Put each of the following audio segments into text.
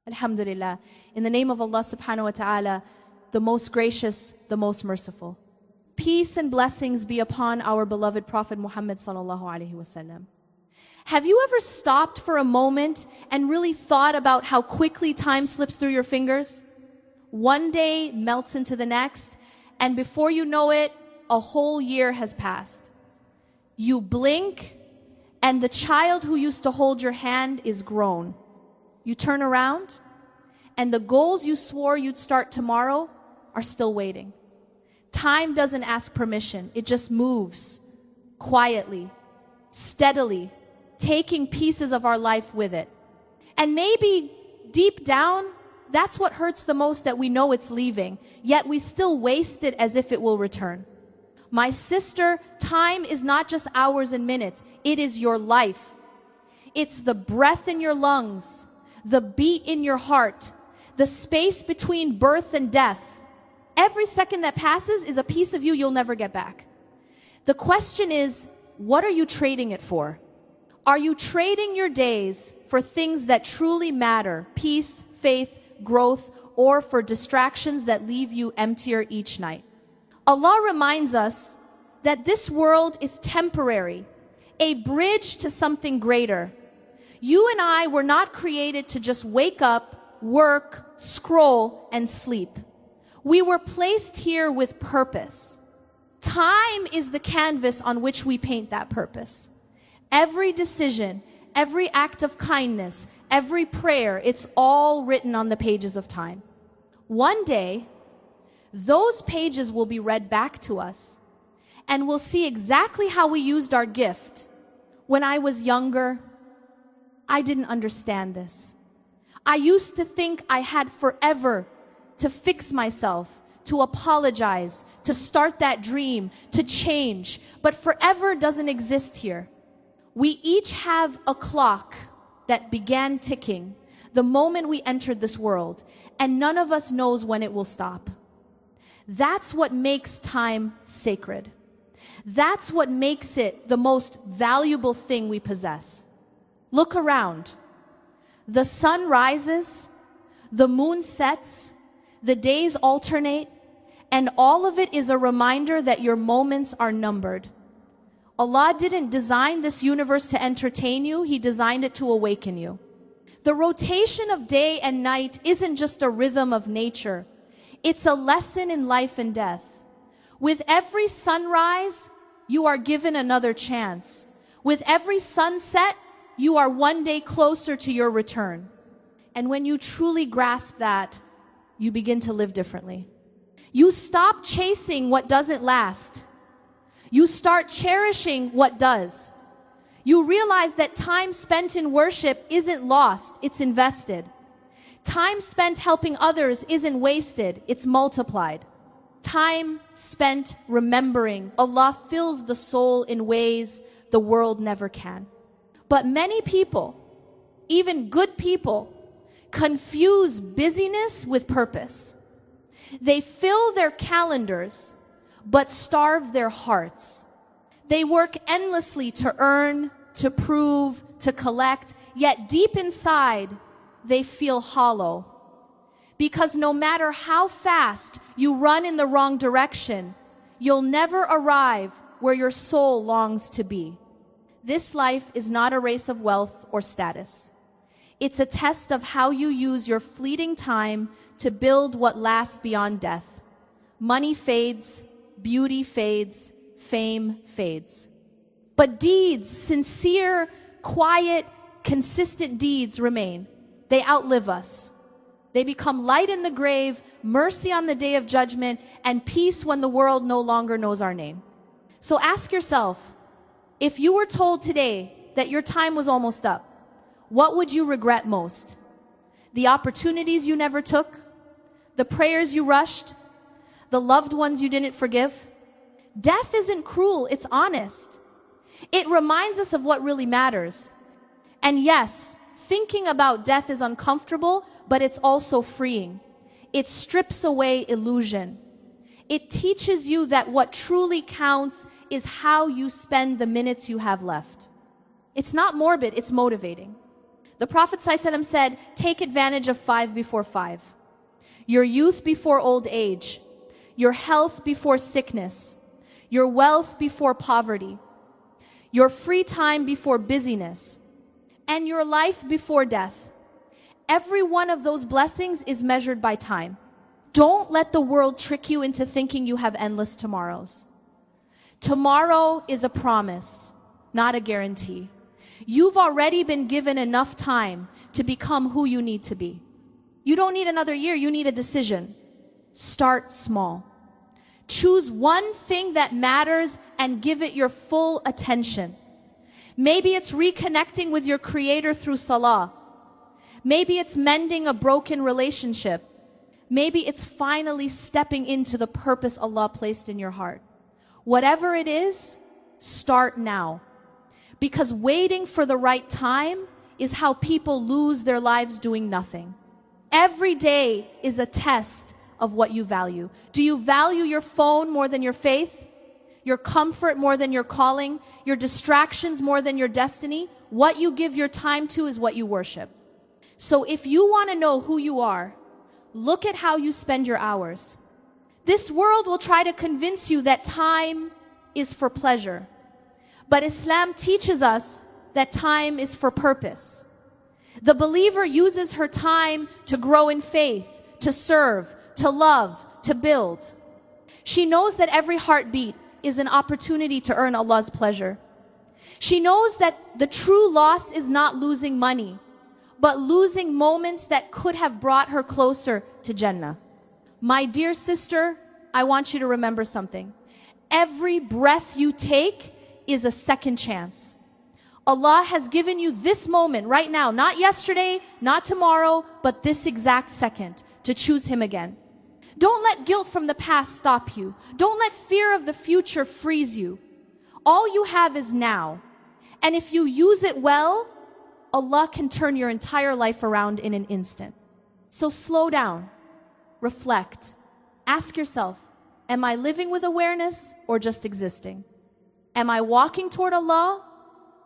Alhamdulillah. In the name of Allah subhanahu wa ta'ala, the most gracious, the most merciful. Peace and blessings be upon our beloved Prophet Muhammad sallallahu alaihi wasallam. Have you ever stopped for a moment and really thought about how quickly time slips through your fingers? One day melts into the next, and before you know it, a whole year has passed. You blink, and the child who used to hold your hand is grown. You turn around, and the goals you swore you'd start tomorrow are still waiting. Time doesn't ask permission. It just moves quietly, steadily, taking pieces of our life with it. And maybe deep down, that's what hurts the most, that we know it's leaving, yet we still waste it as if it will return. My sister, time is not just hours and minutes. It is your life. It's the breath in your lungs, the beat in your heart, the space between birth and death. Every second that passes is a piece of you you'll never get back. The question is, what are you trading it for? Are you trading your days for things that truly matter, peace, faith, growth, or for distractions that leave you emptier each night? Allah reminds us that this world is temporary, a bridge to something greater. You and I were not created to just wake up, work, scroll, and sleep. We were placed here with purpose. Time is the canvas on which we paint that purpose. Every decision, every act of kindness, every prayer, it's all written on the pages of time. One day, those pages will be read back to us, and we'll see exactly how we used our gift. When I was younger, I didn't understand this. I used to think I had forever to fix myself, to apologize, to start that dream, to change. But forever doesn't exist here. We each have a clock that began ticking the moment we entered this world, and none of us knows when it will stop. That's what makes time sacred. That's what makes it the most valuable thing we possess. Look around. The sun rises, the moon sets, the days alternate, and all of it is a reminder that your moments are numbered. Allah didn't design this universe to entertain you, He designed it to awaken you. The rotation of day and night isn't just a rhythm of nature. It's a lesson in life and death. With every sunrise, you are given another chance. With every sunset, you are one day closer to your return. And when you truly grasp that, you begin to live differently. You stop chasing what doesn't last. You start cherishing what does. You realize that time spent in worship isn't lost, it's invested. Time spent helping others isn't wasted, it's multiplied. Time spent remembering Allah fills the soul in ways the world never can. But many people, even good people, confuse busyness with purpose. They fill their calendars, but starve their hearts. They work endlessly to earn, to prove, to collect, yet deep inside, they feel hollow. Because no matter how fast you run in the wrong direction, you'll never arrive where your soul longs to be. This life is not a race of wealth or status. It's a test of how you use your fleeting time to build what lasts beyond death. Money fades, beauty fades, fame fades. But deeds, sincere, quiet, consistent deeds remain. They outlive us. They become light in the grave, mercy on the day of judgment, and peace when the world no longer knows our name. So ask yourself, if you were told today that your time was almost up, what would you regret most? The opportunities you never took? The prayers you rushed? The loved ones you didn't forgive? Death isn't cruel, it's honest. It reminds us of what really matters. And yes, thinking about death is uncomfortable, but it's also freeing. It strips away illusion. It teaches you that what truly counts is how you spend the minutes you have left. It's not morbid, it's motivating. The Prophet ﷺ said, take advantage of 5 before 5. Your youth before old age, your health before sickness, your wealth before poverty, your free time before busyness, and your life before death. Every one of those blessings is measured by time. Don't let the world trick you into thinking you have endless tomorrows. Tomorrow is a promise, not a guarantee. You've already been given enough time to become who you need to be. You don't need another year, you need a decision. Start small. Choose one thing that matters and give it your full attention. Maybe it's reconnecting with your Creator through salah. Maybe it's mending a broken relationship. Maybe it's finally stepping into the purpose Allah placed in your heart. Whatever it is, start now. Because waiting for the right time is how people lose their lives doing nothing. Every day is a test of what you value. Do you value your phone more than your faith? Your comfort more than your calling? Your distractions more than your destiny? What you give your time to is what you worship. So if you want to know who you are, look at how you spend your hours. This world will try to convince you that time is for pleasure. But Islam teaches us that time is for purpose. The believer uses her time to grow in faith, to serve, to love, to build. She knows that every heartbeat is an opportunity to earn Allah's pleasure. She knows that the true loss is not losing money, but losing moments that could have brought her closer to Jannah. My dear sister, I want you to remember something. Every breath you take is a second chance. Allah has given you this moment right now, not yesterday, not tomorrow, but this exact second to choose Him again. Don't let guilt from the past stop you. Don't let fear of the future freeze you. All you have is now. And if you use it well, Allah can turn your entire life around in an instant. So slow down, reflect, ask yourself, am I living with awareness or just existing? Am I walking toward Allah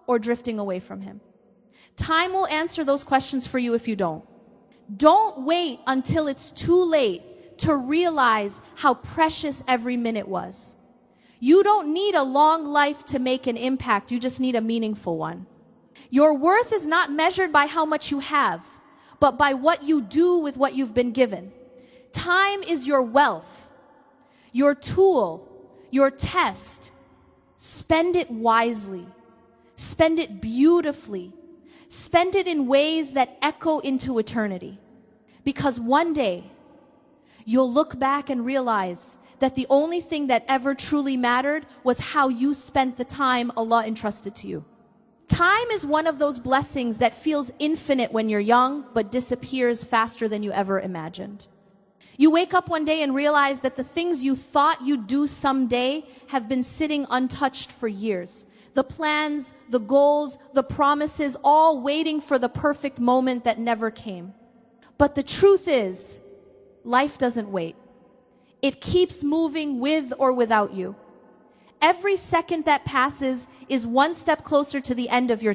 or drifting away from Him? Time will answer those questions for you if you don't. Don't wait until it's too late to realize how precious every minute was. You don't need a long life to make an impact. You just need a meaningful one. Your worth is not measured by how much you have, but by what you do with what you've been given. Time is your wealth, your tool, your test. Spend it wisely. Spend it beautifully. Spend it in ways that echo into eternity. Because one day, you'll look back and realize that the only thing that ever truly mattered was how you spent the time Allah entrusted to you. Time is one of those blessings that feels infinite when you're young, but disappears faster than you ever imagined. You wake up one day and realize that the things you thought you'd do someday have been sitting untouched for years. The plans, the goals, the promises, all waiting for the perfect moment that never came. But the truth is, life doesn't wait. It keeps moving with or without you. Every second that passes is one step closer to the end of your